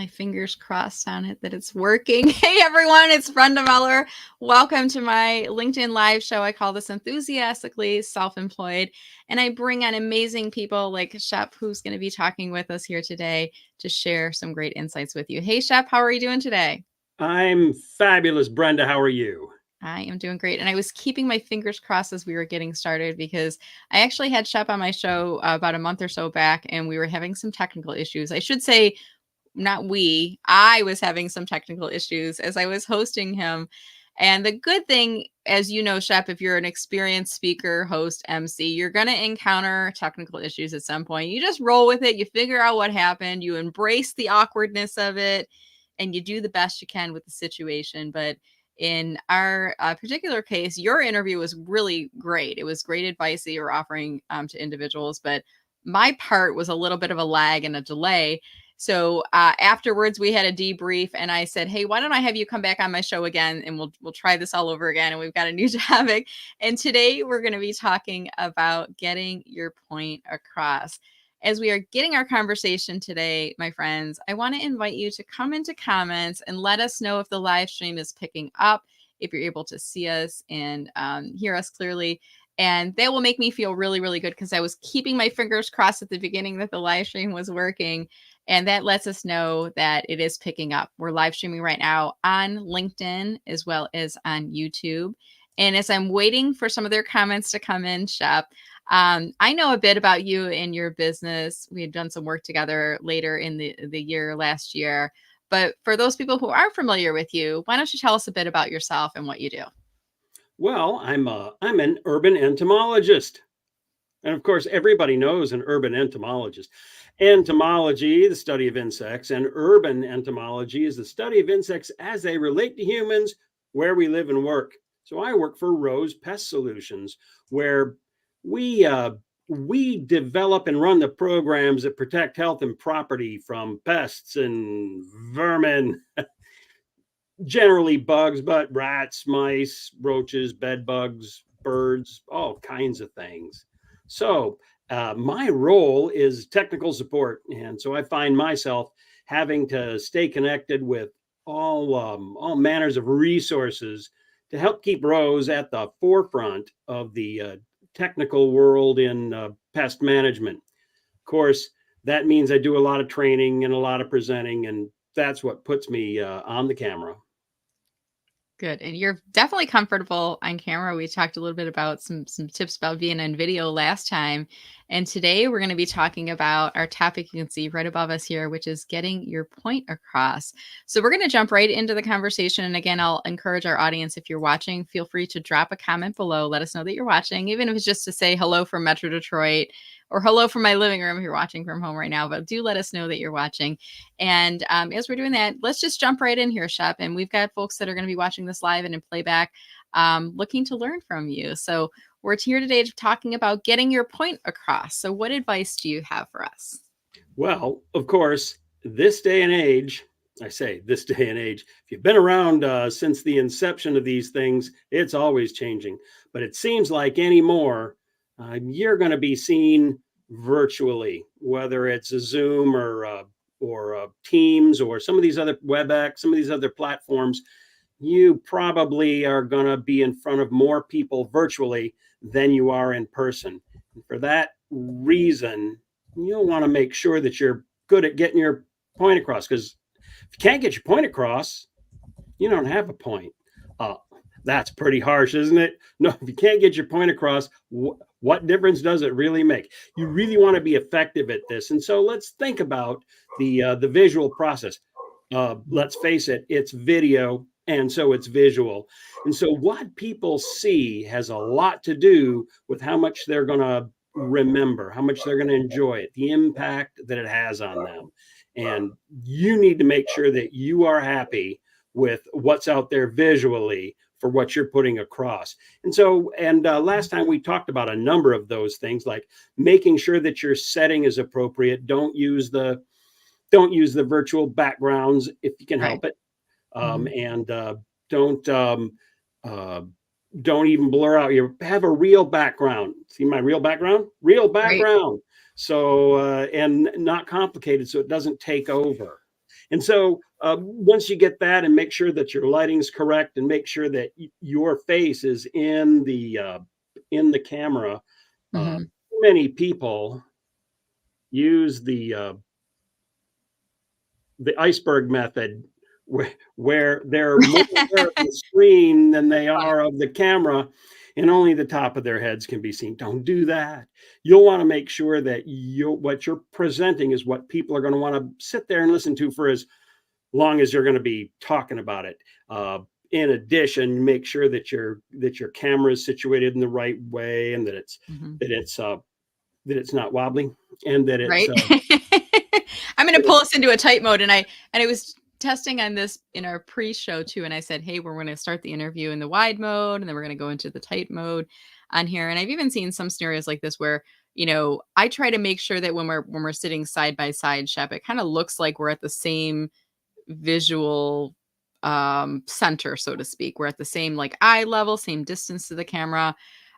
my fingers crossed on it that it's working. Hey everyone, it's Brenda Meller. Welcome to my LinkedIn live show. I call this Enthusiastically Self-Employed, and I bring on amazing people like Shep, who's going to be talking with us here today to share some great insights with you. Hey Shep, how are you doing today? I'm fabulous, Brenda. How are you? I am doing great. And I was keeping my fingers crossed as we were getting started because I actually had Shep on my show about a month or so back, and we were having some technical issues. I should say, I was having some technical issues as I was hosting him. And the good thing, as you know, Shep, if you're an experienced speaker, host, MC, you're going to encounter technical issues at some point. You just roll with it. You figure out what happened. You embrace the awkwardness of it, and you do the best you can with the situation. But in our particular case, your interview was really great. It was great advice that you were offering to individuals, but my part was a little bit of a lag and a delay. So afterwards, we had a debrief, and I said, "Hey, why don't I have you come back on my show again, and we'll try this all over again?" And we've got a new topic. And today we're going to be talking about getting your point across. As we are getting our conversation today, my friends, I want to invite you to come into comments and let us know if the live stream is picking up, if you're able to see us and hear us clearly. And that will make me feel really, really good because I was keeping my fingers crossed at the beginning that the live stream was working. And that lets us know that it is picking up. We're live streaming right now on LinkedIn as well as on YouTube. And as I'm waiting for some of their comments to come in, Shep, I know a bit about you and your business. We had done some work together later in the year last year. But for those people who are familiar with you, why don't you tell us a bit about yourself and what you do? Well, I'm an urban entomologist. And of course, everybody knows an urban entomologist. Entomology, the study of insects, and urban entomology is the study of insects as they relate to humans where we live and work. So I work for Rose Pest Solutions, where we develop and run the programs that protect health and property from pests and vermin, generally bugs, but rats, mice, roaches, bed bugs, birds, all kinds of things. So my role is technical support, and so I find myself having to stay connected with all manners of resources to help keep Rose at the forefront of the technical world in pest management. Of course, that means I do a lot of training and a lot of presenting, and that's what puts me on the camera. Good. And you're definitely comfortable on camera. We talked a little bit about some tips about being on video last time. And today we're going to be talking about our topic you can see right above us here, which is getting your point across. So we're going to jump right into the conversation. And again, I'll encourage our audience, if you're watching, feel free to drop a comment below. Let us know that you're watching, even if it's just to say hello from Metro Detroit or hello from my living room if you're watching from home right now. But do let us know that you're watching. And as we're doing that, let's just jump right in here, Shep. And we've got folks that are going to be watching this live and in playback, looking to learn from you. So we're here today talking about getting your point across. So what advice do you have for us? Well, of course, this day and age, I say this day and age, if you've been around since the inception of these things, it's always changing. But it seems like anymore, you're going to be seen virtually, whether it's a Zoom or Teams or some of these other WebEx, some of these other platforms. You probably are going to be in front of more people virtually than you are in person. And for that reason, you'll want to make sure that you're good at getting your point across, because if you can't get your point across, you don't have a point. That's pretty harsh, isn't it? No, if you can't get your point across, what difference does it really make? You really want to be effective at this. And so let's think about the visual process. Let's face it, it's video, and so it's visual. And so what people see has a lot to do with how much they're going to remember, how much they're going to enjoy it, the impact that it has on them. And you need to make sure that you are happy with what's out there visually for what you're putting across. And so, last time we talked about a number of those things, like making sure that your setting is appropriate. Don't use the virtual backgrounds if you can help it. And don't even blur out have a real background. See my real background? Real background. Right. So, and not complicated so it doesn't take over. And so once you get that and make sure that your lighting's correct and make sure that your face is in the camera, Hmm. many people use the iceberg method where they're more aware of the screen than they Right. are of the camera, and only the top of their heads can be seen. Don't do that. You'll want to make sure that what you're presenting is what people are going to want to sit there and listen to for as long as you're going to be talking about it. In addition, make sure that your camera is situated in the right way, and that it's Hmm. that it's uh, that it's not wobbly, and that it's Right. I'm going to pull us into a tight mode. And I was testing on this in our pre-show too. And I said, hey, we're going to start the interview in the wide mode, and then we're going to go into the tight mode on here. And I've even seen some scenarios like this where, I try to make sure that when we're sitting side by side, Shep, it kind of looks like we're at the same visual center, so to speak. We're at the same like eye level, same distance to the camera.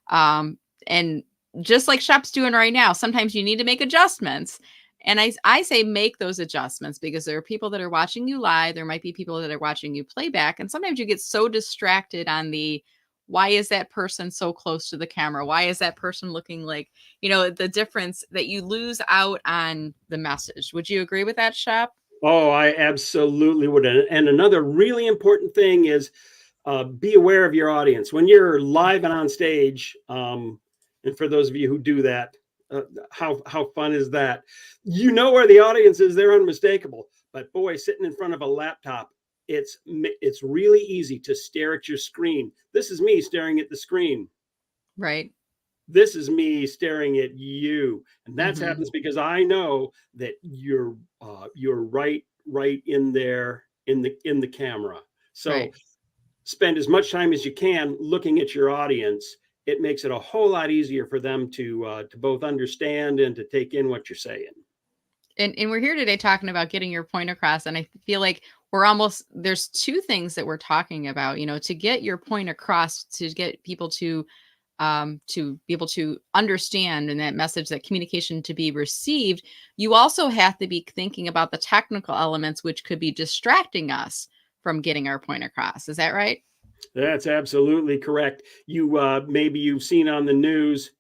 And just like Shep's doing right now, sometimes you need to make adjustments. And I say make those adjustments because there are people that are watching you live. There might be people that are watching you playback. And sometimes you get so distracted on why is that person so close to the camera? Why is that person looking like, the difference that you lose out on the message? Would you agree with that, Shep? Oh, I absolutely would. And another really important thing is be aware of your audience when you're live and on stage. And for those of you who do that, how fun is that? You know where the audience is; they're unmistakable. But boy, sitting in front of a laptop, it's really easy to stare at your screen. This is me staring at the screen. Right. This is me staring at you, and that Hmm. happens because I know that you're right in there in the camera. So Right. spend as much time as you can looking at your audience. It makes it a whole lot easier for them to both understand and to take in what you're saying. And we're here today talking about getting your point across. And I feel like there's two things that we're talking about, to get your point across, to get people to be able to understand and that message, that communication to be received. You also have to be thinking about the technical elements, which could be distracting us from getting our point across. Is that right? That's absolutely correct. Maybe you've seen on the news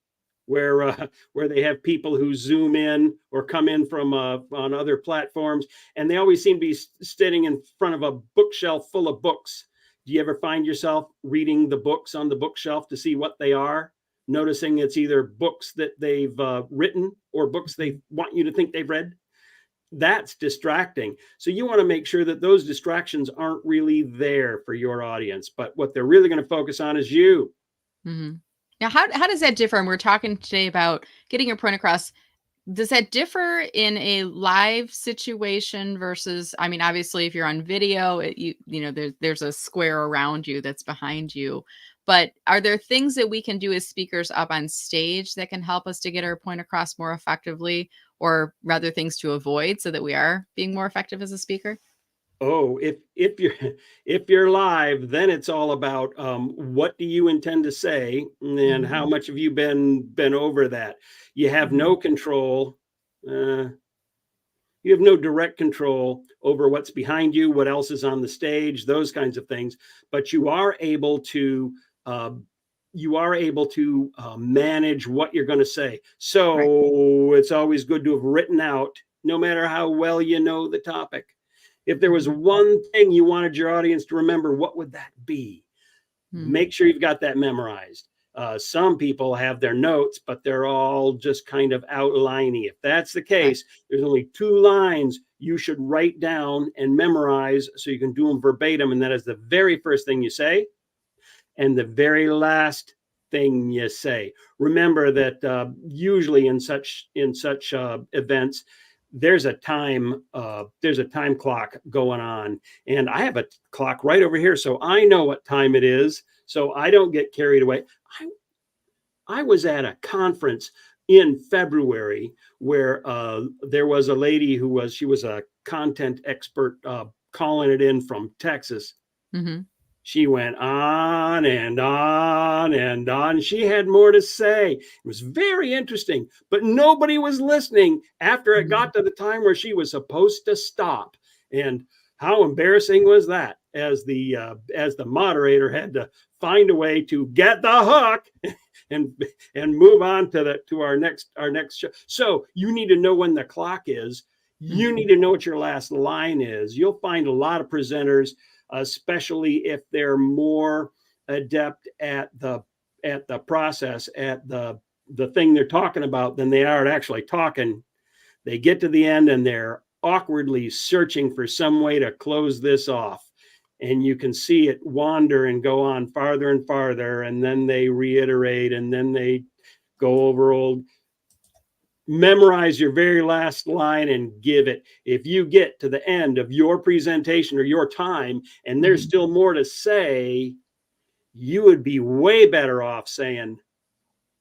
where they have people who zoom in or come in from on other platforms, and they always seem to be sitting in front of a bookshelf full of books. Do you ever find yourself reading the books on the bookshelf to see what they are, noticing it's either books that they've written or books they Mhm. want you to think they've read? That's distracting. So you want to make sure that those distractions aren't really there for your audience, but what they're really going to focus on is you. Mhm. Now, how does that differ? And we're talking today about getting your point across. Does that differ in a live situation versus, I mean, obviously, if you're on video, there's a square around you that's behind you. But are there things that we can do as speakers up on stage that can help us to get our point across more effectively, or rather things to avoid so that we are being more effective as a speaker? Oh, if you're if you're live, then it's all about what do you intend to say, and how Mhm. much have you been over that. You have Mhm. no control. Uh, you have no direct control over what's behind you, what else is on the stage, those kinds of things. But uh, manage what you're going to say. Right. So it's always good to have written out, no matter how well you know the topic. If there was Mhm. one thing you wanted your audience to remember, what would that be? Mhm. Make sure you've got that memorized. Some people have their notes, but they're all just kind of outliney. If that's the Right. case, there's only 2 lines you should write down and memorize so you can do them verbatim. And that is the very first thing you say and the very last thing you say. Remember that usually in such events, there's a time clock going on, and I have a clock right over here, so I know what time it is, so I don't get carried away. I was at a conference in February where there was a lady she was a content expert calling it in from Texas. Mhm. She went on and on and on. She had more to say. It was very interesting, but nobody was listening after it Mhm. got to the time where she was supposed to stop. And how embarrassing was that as the moderator had to find a way to get the hook and move on to our next show. So you need to know when the clock is. You need to know what your last line is. You'll find a lot of presenters, especially if they're more adept at the process, at the thing they're talking about, than they are at actually talking. They get to the end and they're awkwardly searching for some way to close this off. And you can see it wander and go on farther and farther. And then they reiterate, and then they go over old. Memorize your very last line and give it. If you get to the end of your presentation or your time and there's still more to say, you would be way better off saying,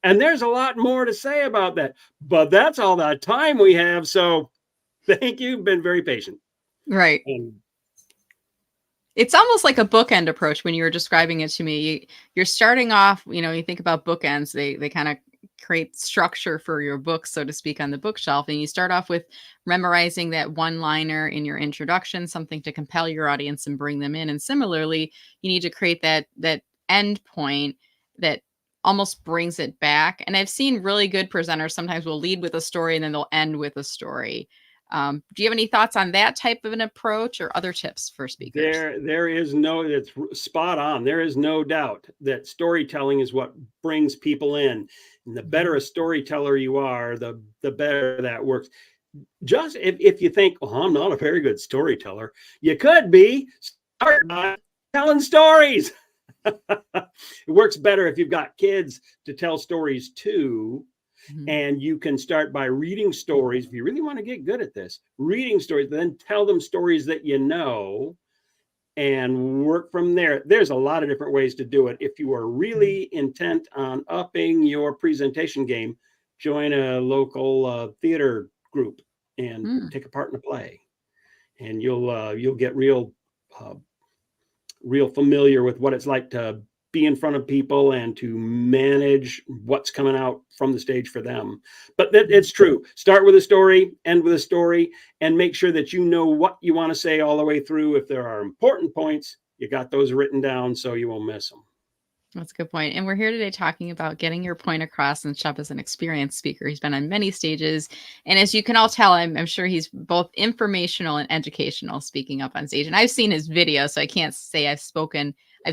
and there's a lot more to say about that, but that's all that time we have. So thank you. Been very patient. Right. It's almost like a bookend approach when you were describing it to me. You're starting off, you think about bookends, they kind of create structure for your book, so to speak, on the bookshelf. And you start off with memorizing that one-liner in your introduction, something to compel your audience and bring them in. And similarly, you need to create that end point that almost brings it back. And I've seen really good presenters sometimes will lead with a story and then they'll end with a story. Do you have any thoughts on that type of an approach or other tips for speakers? There is no, it's spot on. There is no doubt that storytelling is what brings people in. And the better a storyteller you are, the better that works. Just if you think, well, I'm not a very good storyteller, you could be. Start by telling stories. It works better if you've got kids to tell stories to. And you can start by reading stories. If you really want to get good at this, reading stories, then tell them stories that you know and work from there. There's a lot of different ways to do it. If you are really intent on upping your presentation game, join a local theater group and take a part in a play. And you'll get real familiar with what it's like to be in front of people and to manage what's coming out from the stage for them. But it's true. Start with a story, end with a story, and make sure that you know what you want to say all the way through. If there are important points, you got those written down so you won't miss them. That's a good point. And we're here today talking about getting your point across. And Shep is an experienced speaker. He's been on many stages. And as you can all tell, I'm sure he's both informational and educational speaking up on stage. And I've seen his video, so I can't say I've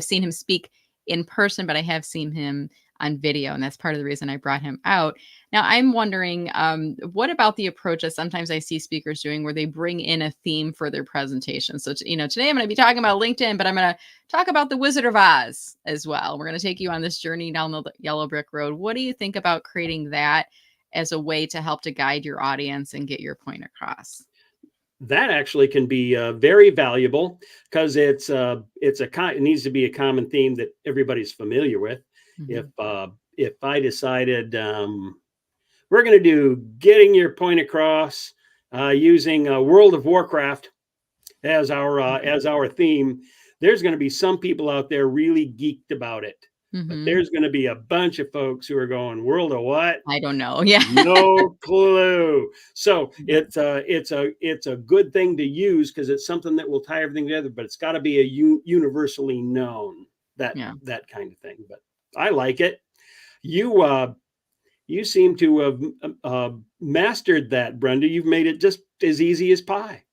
seen him speak in person, but I have seen him on video. And that's part of the reason I brought him out. Now, I'm wondering, what about the approach that sometimes I see speakers doing where they bring in a theme for their presentation? So, today I'm going to be talking about LinkedIn, but I'm going to talk about the Wizard of Oz as well. We're going to take you on this journey down the yellow brick road. What do you think about creating that as a way to help to guide your audience and get your point across? That actually can be very valuable because it needs to be a common theme that everybody's familiar with. If I decided we're going to do getting your point across using World of Warcraft as our theme, there's going to be some people out there really geeked about it. But there's going to be a bunch of folks who are going, World of what? I don't know. Yeah. No clue. So it's a good thing to use because it's something that will tie everything together, but it's got to be a universally known, that kind of thing. But I like it. You seem to have mastered that, Brenda. You've made it just as easy as pie.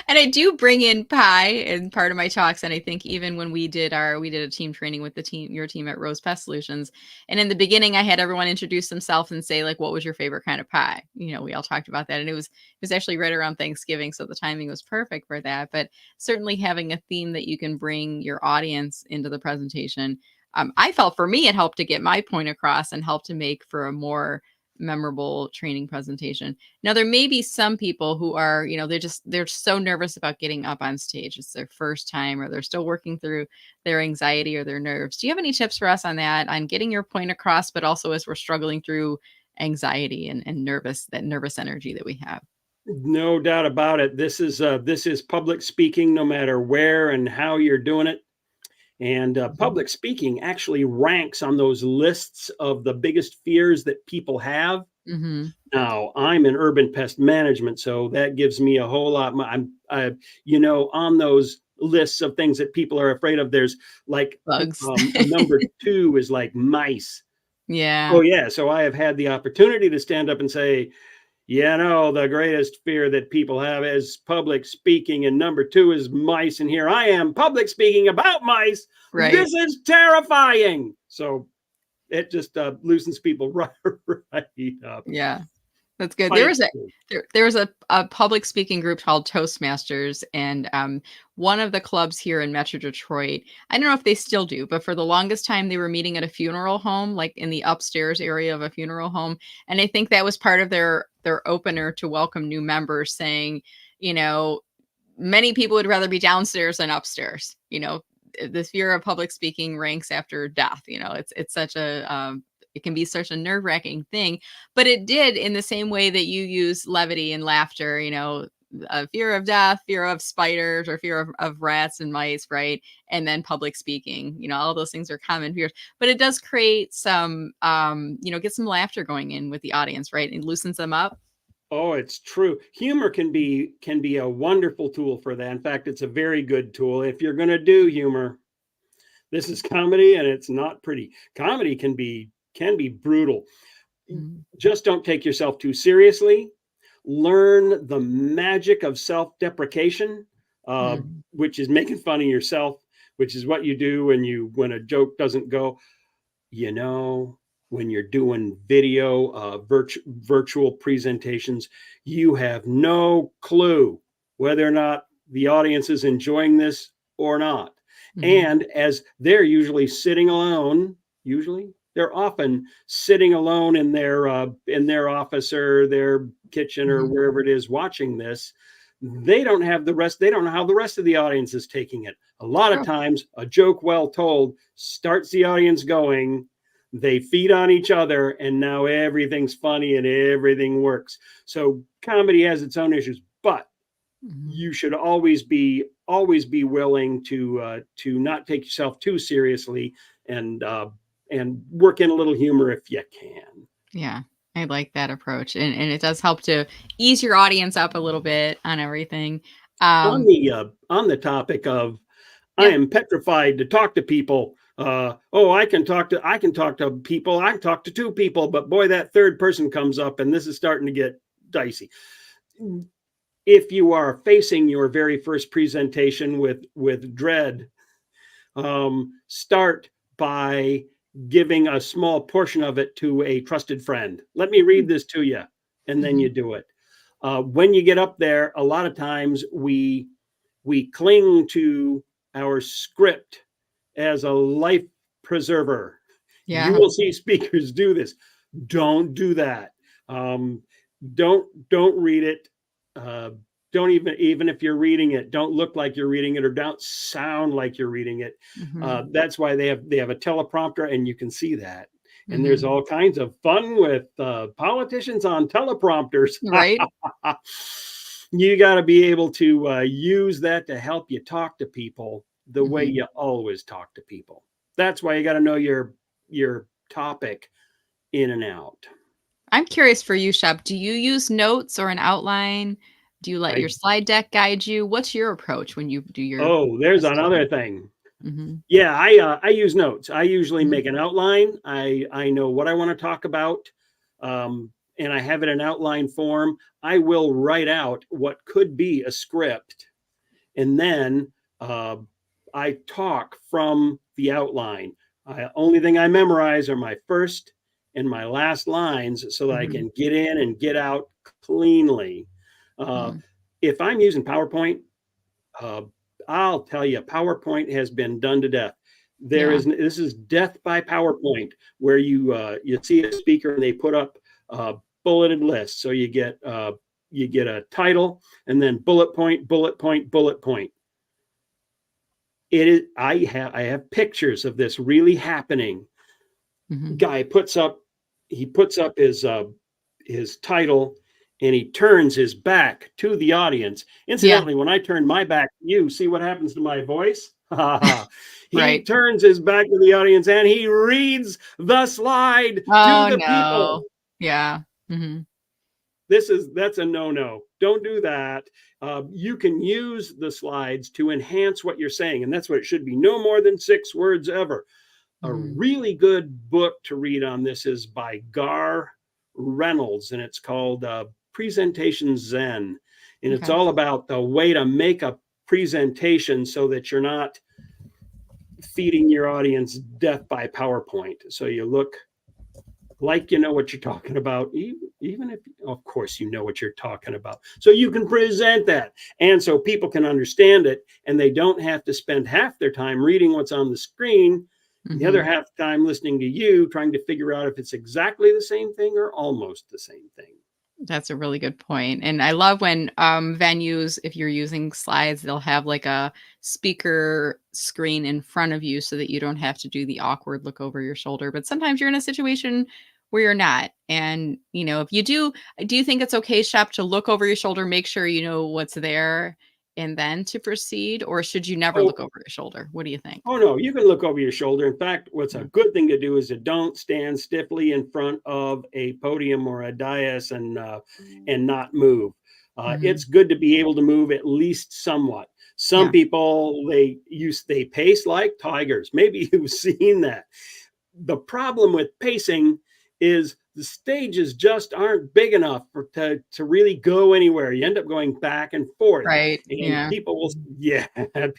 And I do bring in pie in part of my talks. And I think even when we did a team training with your team at Rose Pest Solutions. And in the beginning, I had everyone introduce themselves and say, like, what was your favorite kind of pie? We all talked about that. And it was actually right around Thanksgiving. So the timing was perfect for that. But certainly having a theme that you can bring your audience into the presentation. I felt for me, it helped to get my point across and helped to make for a more memorable training presentation. Now, there may be some people who are, they're so nervous about getting up on stage. It's their first time, or they're still working through their anxiety or their nerves. Do you have any tips for us on that, on getting your point across, but also as we're struggling through anxiety and nervous energy that we have? No doubt about it. This is public speaking, no matter where and how you're doing it. And public speaking actually ranks on those lists of the biggest fears that people have. Mhm. Now, I'm in urban pest management, so that gives me a whole lot. You know, on those lists of things that people are afraid of, there's like Bugs. number 2 is like mice. Yeah. Oh, yeah. So I have had the opportunity to stand up and say, you know, the greatest fear that people have is public speaking, and number 2 is mice. And here I am public speaking about mice. Right. This is terrifying. So it just loosens people right, right up. Yeah. That's good. But There it's was a true. there was a public speaking group called Toastmasters, and, one of the clubs here in Metro Detroit, I don't know if they still do, but for the longest time, they were meeting at a funeral home, like, in the upstairs area of a funeral home, and I think that was part of their opener to welcome new members saying, you know, many people would rather be downstairs than upstairs, the fear of public speaking ranks after death. It's such it can be such a nerve-wracking thing, but it did, in the same way that you use levity and laughter, fear of death, fear of spiders, or fear of rats and mice, right? And then public speaking, all those things are common fears, but it does create some, get some laughter going in with the audience, right? It loosens them up. Oh, it's true. Humor can be a wonderful tool for that. In fact, it's a very good tool. If you're going to do humor, this is comedy, and it's not pretty. Comedy can be brutal. Mhm. Just don't take yourself too seriously. Learn the magic of self-deprecation, Mhm. which is making fun of yourself, which is what you do when a joke doesn't go. You know, when you're doing video virtual presentations, you have no clue whether or not the audience is enjoying this or not. Mhm. And as they're usually sitting alone, usually they're often sitting alone in their office or their kitchen or Mhm. wherever it is watching this. They don't know how the rest of the audience is taking it. A lot of True. times a joke well told starts the audience going, they feed on each other, and now everything's funny and everything works. So comedy has its own issues, but Mhm. you should always be willing to not take yourself too seriously, and work in a little humor if you can. Yeah, I like that approach, and it does help to ease your audience up a little bit on everything. On Um, the topic of, I yeah, am petrified to talk to people. Oh, I can talk to people. I can talk to 2 people, but boy, that third person comes up, and this is starting to get dicey. If you are facing your very first presentation with dread, start by giving a small portion of it to a trusted friend. Let me read this to you, and then mhm, you do it. When you get up there, a lot of times we cling to our script as a life preserver. You yeah, will see speakers do this. Don't do that. Um, don't read it. Uh, don't even if you're reading it, don't look like you're reading it, or don't sound like you're reading it. mhm, That's why they have a teleprompter, and you can see that. And there's mhm, all kinds of fun with politicians on teleprompters. right, You got to be able to use that to help you talk to people the way mhm. you always talk to people. That's why you got to know your topic in and out. I'm curious for you, Shep. Do you use notes or an outline? Do you let I your slide deck guide you? What's your approach when you do your Oh, there's presentation? another thing. Mhm, Yeah, I use notes. I usually mhm, make an outline. I know what I want to talk about, and I have it in outline form. I will write out what could be a script, and then uh, I talk from the outline. Only thing I memorize are my first and my last lines, so that I mhm, can get in and get out cleanly. Uh, mhm. if I'm using PowerPoint, uh, I'll tell you, PowerPoint has been done to death. Yeah, This is death by PowerPoint, where you see a speaker and they put up bulleted lists. So you get a title, and then bullet point, bullet point, bullet point. It is I have pictures of this really happening. mhm, Guy puts up his title, and he turns his back to the audience. yeah, Incidentally, when I turn my back to you, see what happens to my voice? He right. turns his back to the audience, and he reads the slide to Oh, the people. no. Yeah. Mhm. That's a no-no. Don't do that. You can use the slides to enhance what you're saying, and that's what it should be. No more than 6 words ever. A Mhm. really good book to read on this is by Gar Reynolds, and it's called Presentation Zen. And it's Okay. all about the way to make a presentation so that you're not feeding your audience death by PowerPoint. So you look like you know what you're talking about, even if, of course, you know what you're talking about. So you can present that. And so people can understand it, and they don't have to spend half their time reading what's on the screen, and the other Mhm. half the time listening to you, trying to figure out if it's exactly the same thing or almost the same thing. That's a really good point, and I love when, venues, if you're using slides, they'll have, like, a speaker screen in front of you so that you don't have to do the awkward look over your shoulder, but sometimes you're in a situation where you're not, and, if you do you think it's okay, Shep, to look over your shoulder, make sure you know what's there, and then to proceed, or should you never look Oh, over your shoulder? What do you think? Oh no, you can look over your shoulder. In fact, what's a Mm. good thing to do is to don't stand stiffly in front of a podium or a dais and not move. It's Mhm. good to be able to move at least somewhat. Some Yeah. people they pace like tigers. Maybe you've seen that. The problem with pacing is the stages just aren't big enough to really go anywhere. You end up going back and forth, Right. and Yeah. people will, yeah,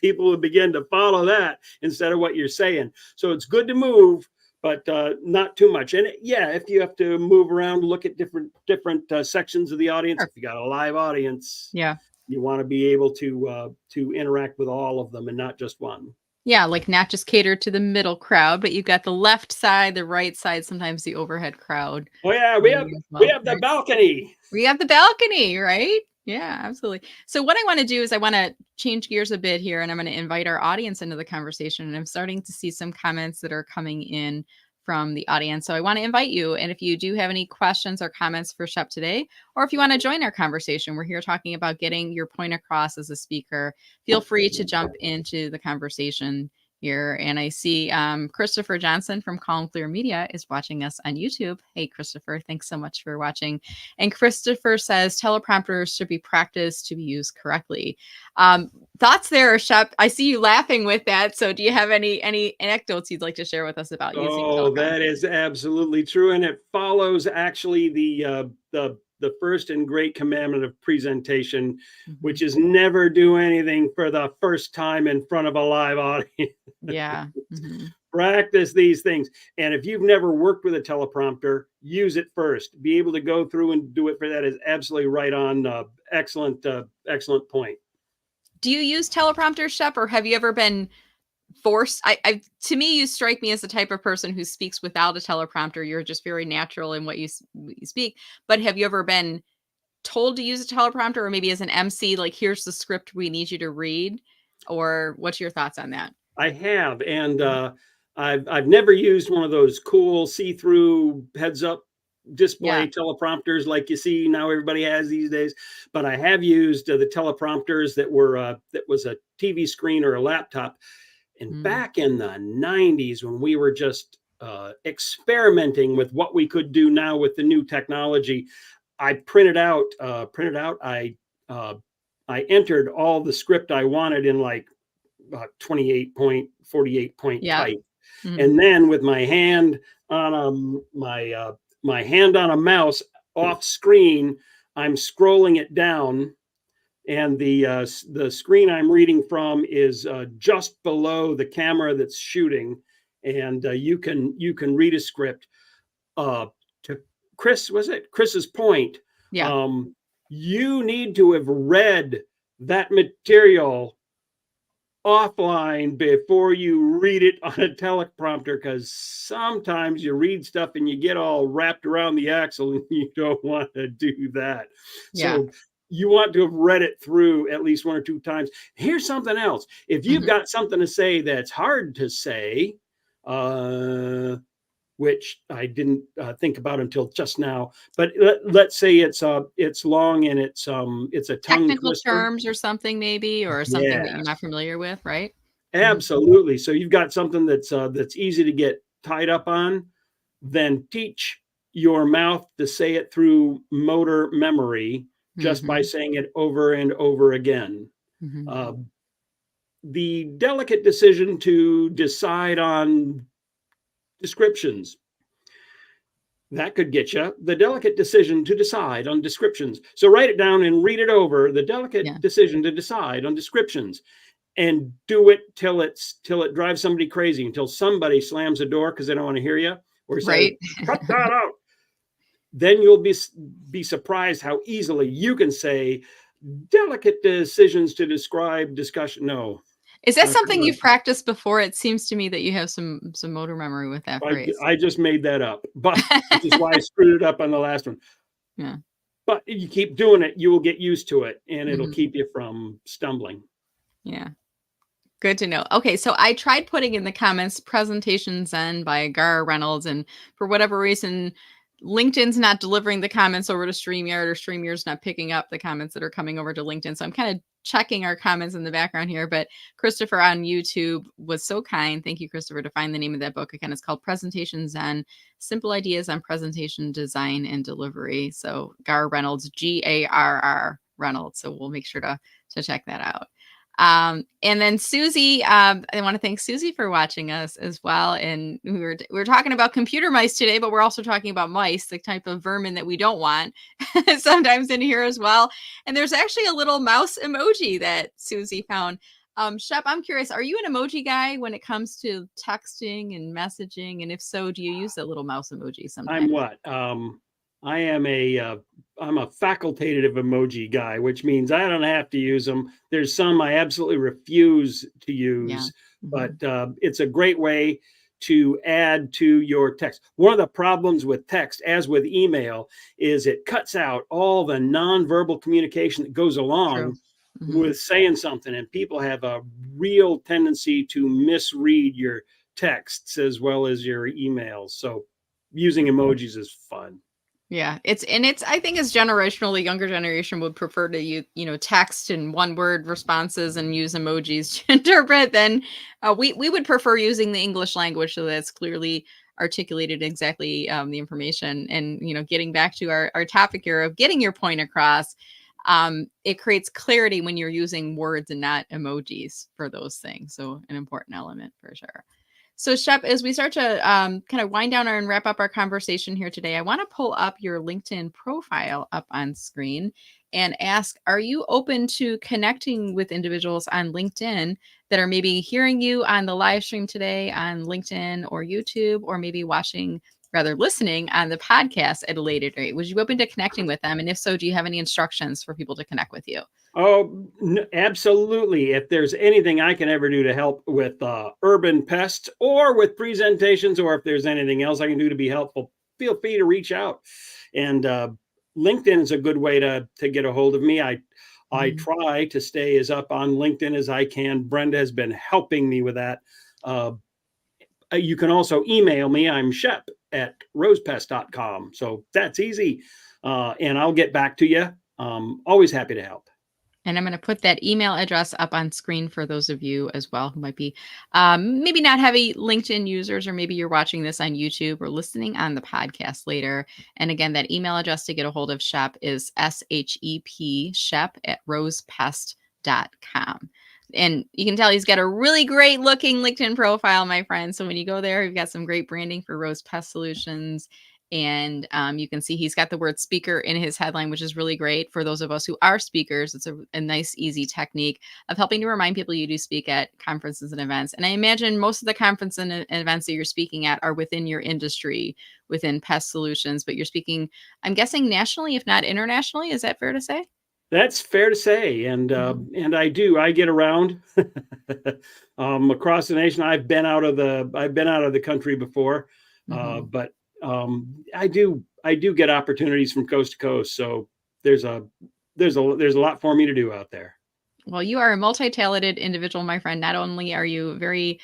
people will begin to follow that instead of what you're saying. So it's good to move, but not too much. And yeah, if you have to move around, look at different sections of the audience. Sure. If you got a live audience, Yeah. you want to be able to interact with all of them and not just one. Yeah, like, not just cater to the middle crowd, but you've got the left side, the right side, sometimes the overhead crowd Oh yeah, as we well, have the right? balcony. We have the balcony, right? Yeah, absolutely. So what I wanna do is I wanna change gears a bit here, and I'm gonna invite our audience into the conversation, and I'm starting to see some comments that are coming in from the audience. So I wanna invite you, and if you do have any questions or comments for Shep today, or if you wanna join our conversation, we're here talking about getting your point across as a speaker. Feel free to jump into the conversation here. And I see Christopher Johnson from Calm Clear Media is watching us on YouTube. Hey, Christopher, thanks so much for watching. And Christopher says teleprompters should be practiced to be used correctly. Um, Thoughts there, Shep? I see you laughing with that. So, do you have any anecdotes you'd like to share with us about using Oh, that teleprompters? is absolutely true, and it follows actually the first and great commandment of presentation, Mhm. which is never do anything for the first time in front of a live audience. Yeah. Mhm. Practice these things, and if you've never worked with a teleprompter, use it first. Be able to go through and do it for that is absolutely right on. Excellent point. Do you use teleprompters, Shep, or have you ever been forced? To me, you strike me as the type of person who speaks without a teleprompter. You're just very natural in what you speak. But have you ever been told to use a teleprompter, or maybe as an MC, like, here's the script we need you to read? Or what's your thoughts on that? I have, and Mhm. I've never used one of those cool see-through heads-up Yeah. display teleprompters like you see now everybody has these days. But I have used the teleprompters that was a TV screen or a laptop. And Mm. back in the '90s, when we were just experimenting with what we could do now with the new technology, I printed out. Uh, I entered all the script I wanted in like 28 point, 48 point Yeah. type. Mhm. And then with my hand on my hand on a mouse off screen, I'm scrolling it down, and the screen I'm reading from is just below the camera that's shooting, and you can read a script. To Chris's point? Yeah. Um, you need to have read that material offline before you read it on a teleprompter, because sometimes you read stuff and you get all wrapped around the axle and you don't want to do that. Yeah. So you want to have read it through at least one or two times. Here's something else. If you've Mhm. got something to say that's hard to say, uh, which I didn't think about until just now. But let's say it's long and it's a tongue Technical twister. terms or something maybe, or something that you're Yes, not familiar with, right? Mhm. absolutely. So you've got something that's easy to get tied up on, then teach your mouth to say it through motor memory just by Mm-hmm. saying it over and over again. Mm-hmm. Uh, the delicate decision to decide on descriptions, that could get you. The delicate decision to decide on descriptions. So write it down and read it over. The delicate Yeah. decision to decide on descriptions, and do it till it drives somebody crazy, until somebody slams the door because they don't want to hear you, or says, Right. cut that out. Then you'll be surprised how easily you can say delicate decisions to describe discussion. No, Is that not gonna something work. you've practiced before? It seems to me that you have some motor memory with that phrase. I just made that up, but which is why I screwed it up on the last one. Yeah. But if you keep doing it, you will get used to it, and it'll Hmm. keep you from stumbling. Yeah. Good to know. Okay, so I tried putting in the comments Presentation Zen by Gar Reynolds, and for whatever reason, LinkedIn's not delivering the comments over to StreamYard, or StreamYard's not picking up the comments that are coming over to LinkedIn. So I'm kind of checking our comments in the background here. But Christopher on YouTube was so kind. Thank you, Christopher, to find the name of that book. Again, it's called Presentation Zen, Simple Ideas on Presentation Design and Delivery. So Gar Reynolds, Garr Reynolds. So we'll make sure to check that out. And then Susie, I want to thank Susie for watching us as well. And we were talking about computer mice today, but we're also talking about mice, the type of vermin that we don't want sometimes in here as well. And there's actually a little mouse emoji that Susie found. Shep, I'm curious, are you an emoji guy when it comes to texting and messaging? And if so, do you use that little mouse emoji I'm sometimes? what? I am I'm a facultative emoji guy, which means I don't have to use them. There's some I absolutely refuse to Yeah. use, Mhm. but it's a great way to add to your text. One of the problems with text, as with email, is it cuts out all the nonverbal communication that goes True. along Hmm. with saying something, and people have a real tendency to misread your texts as well as your emails. So using emojis is fun. Yeah, it's I think it's generational. The younger generation would prefer to text and one word responses and use emojis to interpret. Then we would prefer using the English language so that's clearly articulated exactly the information. And getting back to our topic here of getting your point across, it creates clarity when you're using words and not emojis for those things. So an important element for sure. So, Shep, as we start to kind of wind down and wrap up our conversation here today, I want to pull up your LinkedIn profile up on screen and ask, are you open to connecting with individuals on LinkedIn that are maybe hearing you on the live stream today on LinkedIn or YouTube, or maybe listening on the podcast at a later date? Would you be open to connecting with them? And if so, do you have any instructions for people to connect with you? Oh, absolutely. If there's anything I can ever do to help with urban pests or with presentations, or if there's anything else I can do to be helpful, feel free to reach out. And LinkedIn is a good way to get a hold of me. I Mhm. try to stay as up on LinkedIn as I can. Brenda has been helping me with that. Uh, you can also email me. I'm Shep at rosepest.com. So that's easy. And I'll get back to you. Always happy to help. And I'm going to put that email address up on screen for those of you as well who might be maybe not heavy LinkedIn users, or maybe you're watching this on YouTube or listening on the podcast later. And again, that email address to get a hold of Shep is SHEP, Shep at rosepest.com. And you can tell he's got a really great looking LinkedIn profile, my friend. So when you go there, you've got some great branding for Rose Pest Solutions. And you can see he's got the word speaker in his headline, which is really great for those of us who are speakers. It's a nice, easy technique of helping to remind people you do speak at conferences and events. And I imagine most of the conferences and events that you're speaking at are within your industry, within pest solutions, but you're speaking, I'm guessing, nationally, if not internationally. Is that fair to say? That's fair to say, Mhm. and I do. I get around across the nation. I've been out of the country before, Mhm. but I do get opportunities from coast to coast. So there's a there's a lot for me to do out there. Well, you are a multi-talented individual, my friend. Not only are you very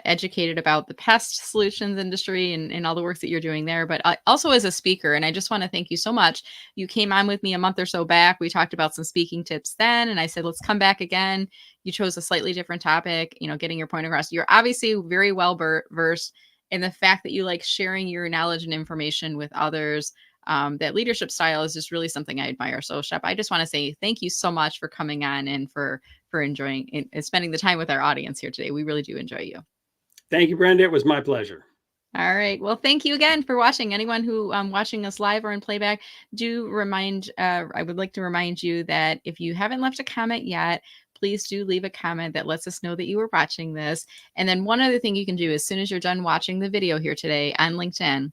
educated about the pest solutions industry and all the work that you're doing there, but also as a speaker. And I just want to thank you so much. You came on with me a month or so back. We talked about some speaking tips then, and I said, let's come back again. You chose a slightly different topic, getting your point across. You're obviously very well versed and the fact that you like sharing your knowledge and information with others. That leadership style is just really something I admire. So, Shep, I just want to say thank you so much for coming on and for enjoying and spending the time with our audience here today. We really do enjoy you. Thank you, Brenda. It was my pleasure. All right. Well, thank you again for watching. Anyone who watching us live or in playback, I would like to remind you that if you haven't left a comment yet, please do leave a comment that lets us know that you were watching this. And then one other thing you can do as soon as you're done watching the video here today on LinkedIn,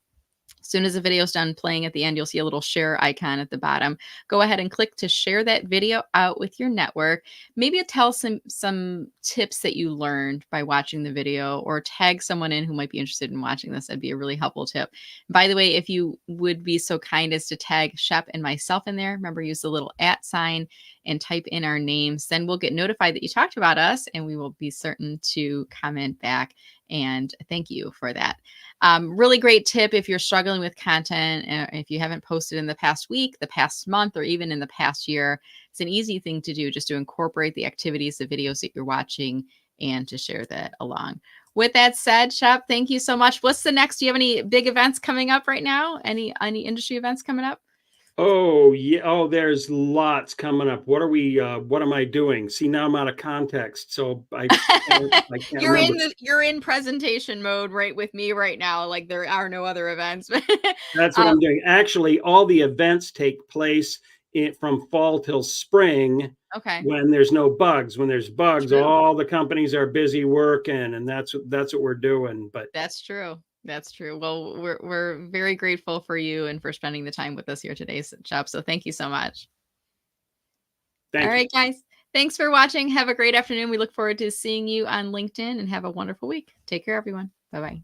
as soon as the video is done playing at the end, you'll see a little share icon at the bottom. Go ahead and click to share that video out with your network. Maybe tell some tips that you learned by watching the video, or tag someone in who might be interested in watching this. That'd be a really helpful tip. By the way, if you would be so kind as to tag Shep and myself in there, remember, use the little @ sign and type in our names. Then we'll get notified that you talked about us, and we will be certain to comment back and thank you for that. Really great tip if you're struggling with content, if you haven't posted in the past week, the past month, or even in the past year. It's an easy thing to do, just to incorporate the activities, the videos that you're watching, and to share that along. With that said, Shep, thank you so much. What's the next? Do you have any big events coming up right now? Any industry events coming up? Oh, yeah. Oh, there's lots coming up. What am I doing? See, now I'm out of context, so I can't remember. You're in presentation mode right with me right now. Like, there are no other events. That's what I'm doing. Actually, all the events take place from fall till spring. Okay. When there's no bugs. When there's bugs, True. all the companies are busy working, and that's what we're doing. But That's true. That's true. Well, we're very grateful for you and for spending the time with us here today, Shep. So thank you so much. thank All you. right, guys. Thanks for watching. Have a great afternoon. We look forward to seeing you on LinkedIn, and have a wonderful week. Take care, everyone. Bye-bye.